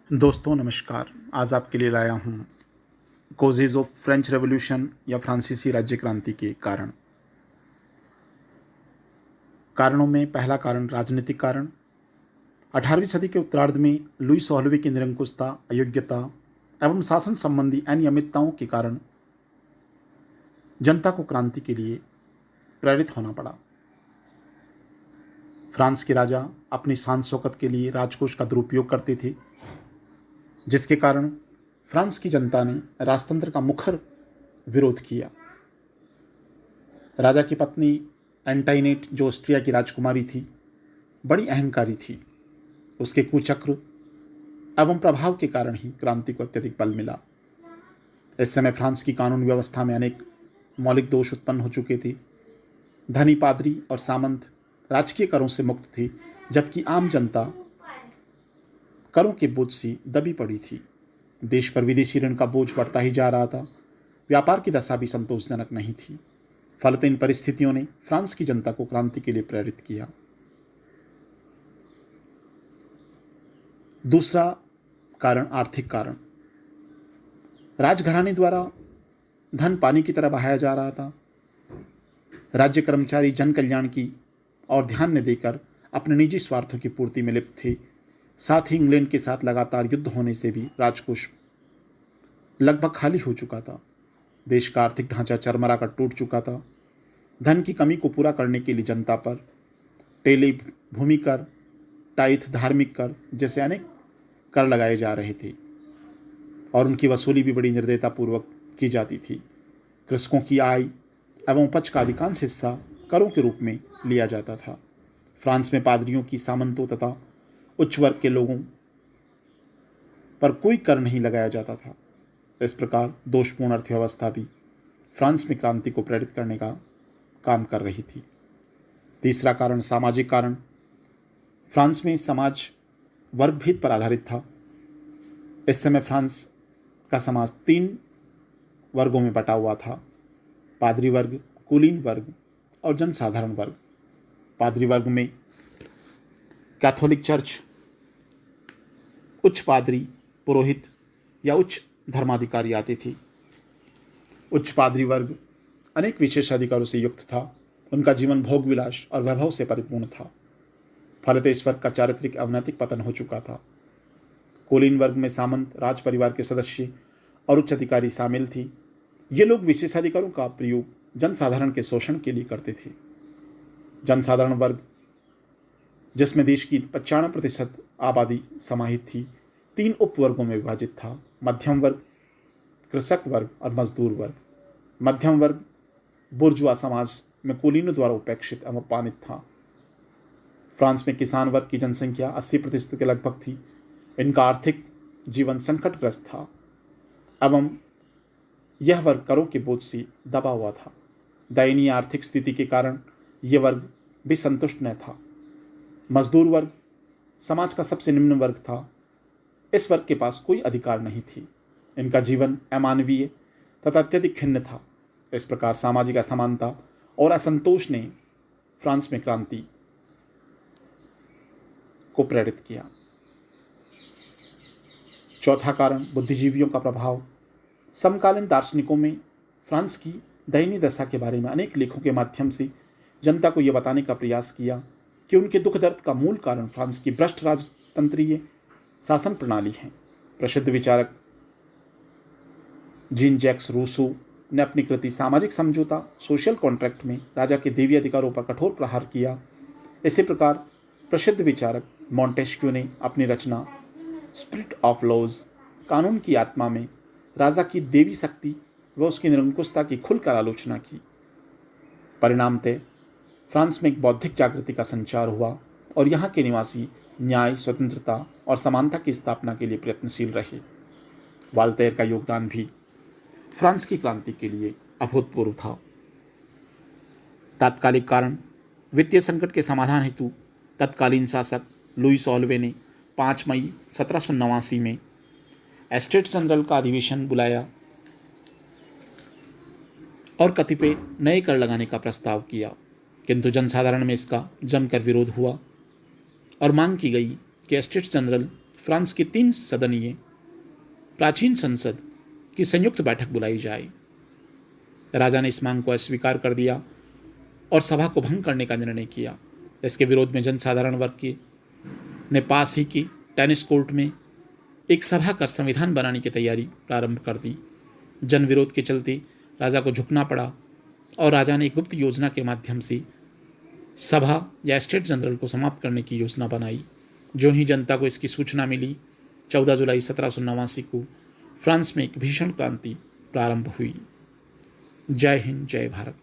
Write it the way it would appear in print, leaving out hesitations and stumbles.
दोस्तों नमस्कार। आज आपके लिए लाया हूँ कोजेज ऑफ फ्रेंच रेवोल्यूशन या फ्रांसीसी राज्य क्रांति के कारणों में पहला कारण राजनीतिक कारण। 18वीं सदी के उत्तरार्ध में लुई 16वें की निरंकुशता, अयोग्यता एवं शासन संबंधी अनियमितताओं के कारण जनता को क्रांति के लिए प्रेरित होना पड़ा। फ्रांस के राजा अपनी शान शौकत के लिए राजकोष का दुरुपयोग करते थे, जिसके कारण फ्रांस की जनता ने राजतंत्र का मुखर विरोध किया। राजा की पत्नी एंटाइनेट, जो ऑस्ट्रिया की राजकुमारी थी, बड़ी अहंकारी थी। उसके कुचक्र एवं प्रभाव के कारण ही क्रांति को अत्यधिक बल मिला। इस समय फ्रांस की कानून व्यवस्था में अनेक मौलिक दोष उत्पन्न हो चुके थे। धनी पादरी और सामंत राजकीय करों से मुक्त थे, जबकि आम जनता करों के बोझ से दबी पड़ी थी। देश पर विदेशी ऋण का बोझ बढ़ता ही जा रहा था। व्यापार की दशा भी संतोषजनक नहीं थी। फलतः इन परिस्थितियों ने फ्रांस की जनता को क्रांति के लिए प्रेरित किया। दूसरा कारण आर्थिक कारण। राजघराने द्वारा धन पानी की तरह बहाया जा रहा था। राज्य कर्मचारी जन कल्याण की और ध्यान न देकर अपने निजी स्वार्थों की पूर्ति में लिप्त थे। साथ ही इंग्लैंड के साथ लगातार युद्ध होने से भी राजकोष लगभग खाली हो चुका था। देश का आर्थिक ढांचा चरमरा कर टूट चुका था। धन की कमी को पूरा करने के लिए जनता पर टेली, भूमि कर, टाइथ, धार्मिक कर जैसे अनेक कर लगाए जा रहे थे और उनकी वसूली भी बड़ी निर्दयतापूर्वक की जाती थी। कृषकों की आय एवं उपज का अधिकांश हिस्सा करों के रूप में लिया जाता था। फ्रांस में पादरियों की, सामंतों तथा उच्च वर्ग के लोगों पर कोई कर नहीं लगाया जाता था। इस प्रकार दोषपूर्ण अर्थव्यवस्था भी फ्रांस में क्रांति को प्रेरित करने का काम कर रही थी। तीसरा कारण सामाजिक कारण। फ्रांस में समाज वर्ग भेद पर आधारित था। इस समय फ्रांस का समाज 3 वर्गों में बटा हुआ था: पादरी वर्ग, कुलीन वर्ग और जनसाधारण वर्ग। पादरी वर्ग में कैथोलिक चर्च, उच्च पादरी, पुरोहित या उच्च धर्माधिकारी आते थे। उच्च पादरी वर्ग अनेक विशेष अधिकारों से युक्त था। उनका जीवन भोग विलास और वैभव से परिपूर्ण था। फलतः इस वर्ग का चारित्रिक अवनैतिक पतन हो चुका था। कुलीन वर्ग में सामंत, राज परिवार के सदस्य और उच्च अधिकारी शामिल थी। ये लोग विशेषाधिकारों का प्रयोग जनसाधारण के शोषण के लिए करते थे। जनसाधारण वर्ग, जिसमें देश की 95% आबादी समाहित थी, 3 उपवर्गों में विभाजित था: मध्यम वर्ग, कृषक वर्ग और मजदूर वर्ग। मध्यम वर्ग बुर्जुआ समाज में कुलीनों द्वारा उपेक्षित एवं अपमानित था। फ्रांस में किसान वर्ग की जनसंख्या 80% के लगभग थी। इनका आर्थिक जीवन संकटग्रस्त था एवं यह वर्ग करों के बोझ से दबा हुआ था। दयनीय आर्थिक स्थिति के कारण यह वर्ग भी संतुष्ट न था। मजदूर वर्ग समाज का सबसे निम्न वर्ग था। इस वर्ग के पास कोई अधिकार नहीं थी। इनका जीवन अमानवीय तथा अत्यधिक खिन्न था। इस प्रकार सामाजिक असमानता और असंतोष ने फ्रांस में क्रांति को प्रेरित किया। चौथा कारण बुद्धिजीवियों का प्रभाव। समकालीन दार्शनिकों में फ्रांस की दयनीय दशा के बारे में अनेक लेखों के माध्यम से जनता को यह बताने का प्रयास किया कि उनके दुख दर्द का मूल कारण फ्रांस की भ्रष्ट राजतंत्रीय शासन प्रणाली है। प्रसिद्ध विचारक जीन जैक्स रूसो ने अपनी कृति सामाजिक समझौता, सोशल कॉन्ट्रैक्ट में राजा के दैवीय अधिकारों पर कठोर प्रहार किया। इसी प्रकार प्रसिद्ध विचारक मॉन्टेस्क्यू ने अपनी रचना स्पिरिट ऑफ लॉज, कानून की आत्मा में राजा की देवी शक्ति व उसकी निरंकुशता की खुलकर आलोचना की। परिणामतः फ्रांस में एक बौद्धिक जागृति का संचार हुआ और यहाँ के निवासी न्याय, स्वतंत्रता और समानता की स्थापना के लिए प्रयत्नशील रहे। वाल्टेयर का योगदान भी फ्रांस की क्रांति के लिए अभूतपूर्व था। तात्कालिक कारण। वित्तीय संकट के समाधान हेतु तत्कालीन शासक लुई 16वें ने 5 मई 1789 में एस्टेट जनरल का अधिवेशन बुलाया और कतिपय नए कर लगाने का प्रस्ताव किया, किंतु जनसाधारण में इसका जमकर विरोध हुआ और मांग की गई कि एस्टेट जनरल फ्रांस की 3 सदनीय प्राचीन संसद की संयुक्त बैठक बुलाई जाए। राजा ने इस मांग को अस्वीकार कर दिया और सभा को भंग करने का निर्णय किया। इसके विरोध में जनसाधारण वर्ग ने पास ही की टेनिस कोर्ट में एक सभा कर संविधान बनाने की तैयारी प्रारंभ कर दी। जन विरोध के चलते राजा को झुकना पड़ा और राजा ने एक गुप्त योजना के माध्यम से सभा या स्टेट जनरल को समाप्त करने की योजना बनाई। जो ही जनता को इसकी सूचना मिली, 14 जुलाई 1789 को फ्रांस में एक भीषण क्रांति प्रारंभ हुई। जय हिंद, जय भारत।